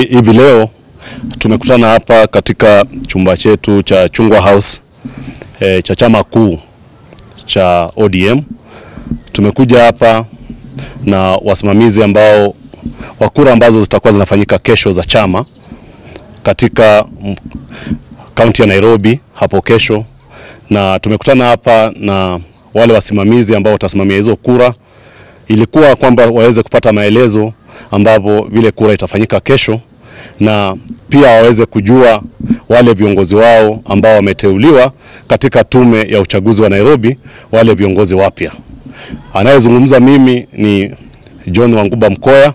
Hivi leo tumekutana hapa katika chumba chetu cha Chungwa House cha chama kuu cha ODM. Tumekuja hapa na wasimamizi ambao wa kura ambazo zitakuwa zinafanyika kesho za chama katika kaunti ya Nairobi hapo kesho, na tumekutana hapa na wale wasimamizi ambao watasimamia hizo kura. Ilikuwa kwamba waweze kupata maelezo ambapo vile kura itafanyika kesho, na pia waweze kujua wale viongozi wao ambao wameteuliwa katika tume ya uchaguzi wa Nairobi, wale viongozi wapya. Anayezungumza mimi ni John Wanguba Mkoya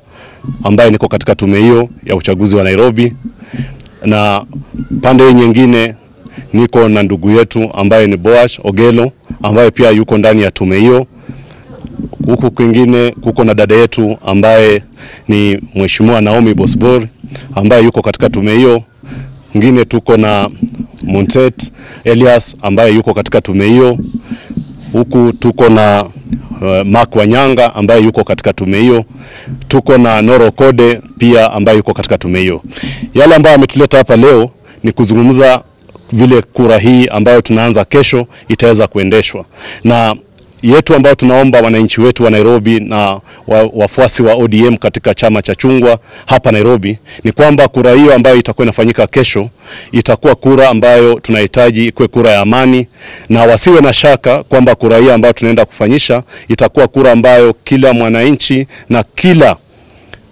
ambaye niko katika tume hiyo ya uchaguzi wa Nairobi, na pande nyingine niko na ndugu yetu ambaye ni Boash Ogelo ambaye pia yuko ndani ya tume hiyo. Huku kwingine kuko na dada yetu ambaye ni Mheshimiwa Naomi Bosbor ambaye yuko katika tume hiyo. Ngine tuko na Montet Elias ambaye yuko katika tume hiyo. Huku tuko na Mark Wanyanga ambaye yuko katika tume hiyo. Tuko na Noro Kode pia ambaye yuko katika tume hiyo. Yale ambayo ametuleta hapa leo ni kuzungumza vile kura hii ambayo tunaanza kesho itaweza kuendeshwa. Na yetu ambao tunaomba wananchi wetu wa Nairobi na wafuasi wa ODM katika chama cha Chungwa hapa Nairobi ni kwamba kura hiyo ambayo itakuwa inafanyika kesho itakuwa kura ambayo tunahitaji ikuwe kura ya amani, na wasiwe na shaka kwamba kura hiyo ambayo tunaenda kufanyisha itakuwa kura ambayo kila mwananchi na kila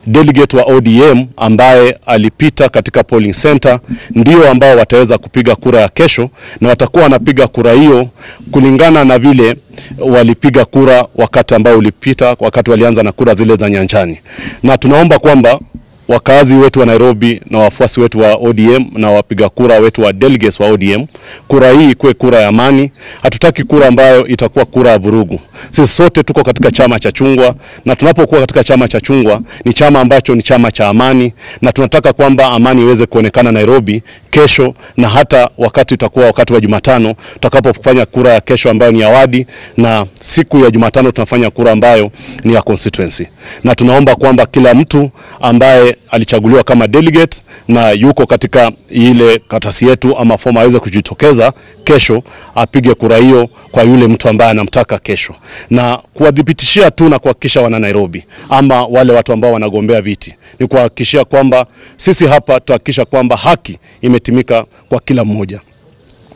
delegate wa ODM ambaye alipita katika polling center ndio ambao wataweza kupiga kura ya kesho, na watakuwa wanapiga kura hiyo kulingana na vile walipiga kura wakati ambao ulipita, wakati walianza na kura zile za nyanjani. Na tunaomba kwamba wakazi wetu wa Nairobi na wafuasi wetu wa ODM na wapiga kura wetu wa delegates wa ODM, kura hii ikuwe kura ya amani. Hatutaki kura ambayo itakuwa kura ya vurugu. Sisi sote tuko katika chama cha Chungwa, na tunapokuwa katika chama cha Chungwa ni chama ambacho ni chama cha amani, na tunataka kwamba amani iweze kuonekana Nairobi kesho, na hata wakati itakuwa wakati wa Jumatano tutakapofanya kura ya kesho ambayo ni ya wadi, na siku ya Jumatano tunafanya kura ambayo ni ya constituency. Na tunaomba kwamba kila mtu ambaye alichaguliwa kama delegate na yuko katika ile katasi yetu ama fomu aweze kujitokeza kesho apige kura hiyo kwa yule mtu ambaye anamtaka kesho, na kuwadhibitishia tu na kuhakikisha wana Nairobi ama wale watu ambao wanagombea viti ni kuhakikishia kwamba sisi hapa tuhakikisha kwamba haki imetimika kwa kila mmoja.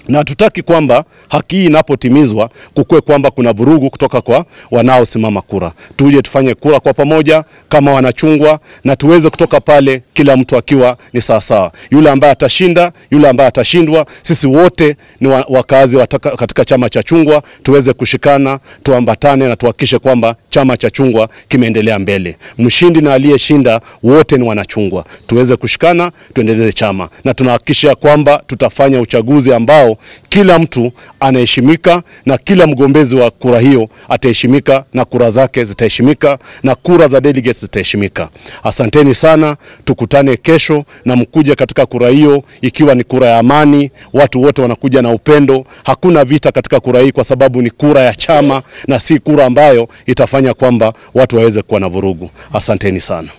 Na tutaki kwamba haki hii inapotimizwa kukue kwamba kuna vurugu kutoka kwa wanaosimama kura. Tuje tufanye kura kwa pamoja kama wanachungwa, na tuweze kutoka pale kila mtu akiwa ni sawa. Yule ambaye atashinda, yule ambaye atashindwa, sisi wote ni wakazi katika chama cha Chungwa, tuweze kushikana, tuambatane na tuhakikishe kwamba chama cha Chungwa kimeendelea mbele. Mshindi na aliyeshinda wote ni wanachungwa. Tuweze kushikana, tuendeleze chama, na tunahakikisha kwamba tutafanya uchaguzi ambao kila mtu anaheshimika, na kila mgombezi wa kura hiyo ataheshimika, na kura zake zitaheshimika, na kura za delegates zitaheshimika. Asanteni sana, tukutane kesho na mkuje katika kura hiyo ikiwa ni kura ya amani. Watu wote wanakuja na upendo, hakuna vita katika kura hii kwa sababu ni kura ya chama na si kura ambayo itafanya kwamba watu waweze kuwa na vurugu. Asanteni sana.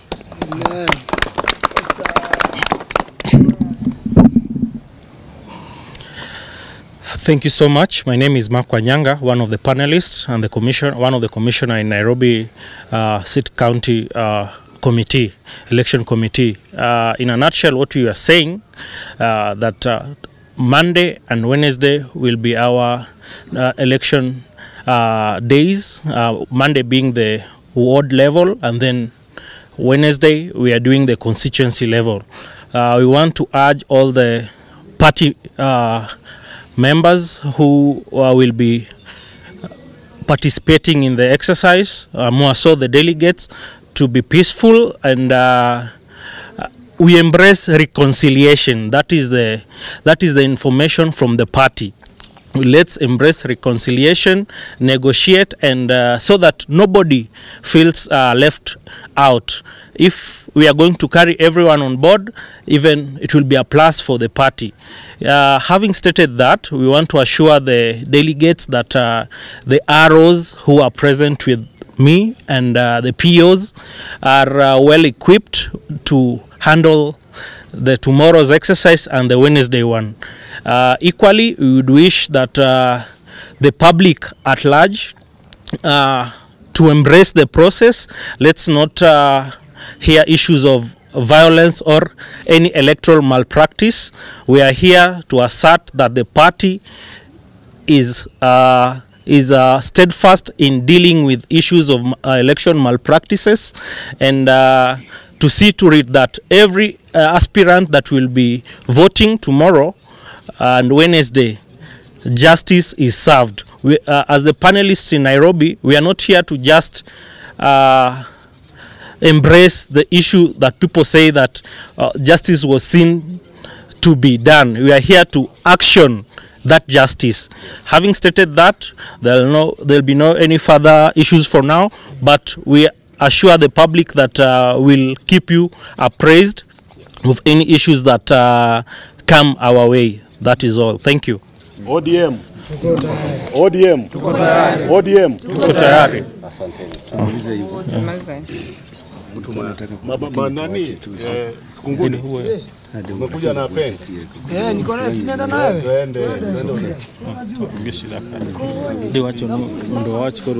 Amen. Thank you so much. My name is Mark Wanyanga, one of the panelists and one of the commissioner in Nairobi City County Committee, Election Committee. In a nutshell, what we are saying that Monday and Wednesday will be our election days. Monday being the ward level, and then Wednesday we are doing the constituency level. We want to urge all the party members who will be participating in the exercise, more so the delegates, to be peaceful, and we embrace reconciliation. That is the information from the party. Let's embrace reconciliation, negotiate, and so that nobody feels left out. If we are going to carry everyone on board, even it will be a plus for the party. Having stated that, we want to assure the delegates that the ROs who are present with me and the POs are well equipped to handle the tomorrow's exercise and the Wednesday one. Equally, we would wish that the public at large to embrace the process. Let's not hear issues of violence or any electoral malpractice. We are here to assert that the party is steadfast in dealing with issues of election malpractices, and to see to it that every aspirant that will be voting tomorrow and Wednesday, justice is served. We, as the panelists in Nairobi, we are not here to just embrace the issue that people say that justice was seen to be done. We are here to action that justice. Having stated that, there'll be no any further issues for now, but we assure the public that we'll keep you appraised of any issues that come our way. That is all. Thank you. ODM. ODM. ODM. Tuko tayari. Nani? Sikunguni. Umekuja na pen? Niko na sinaenda nawe. Twende. Ndio wacho ndo wacho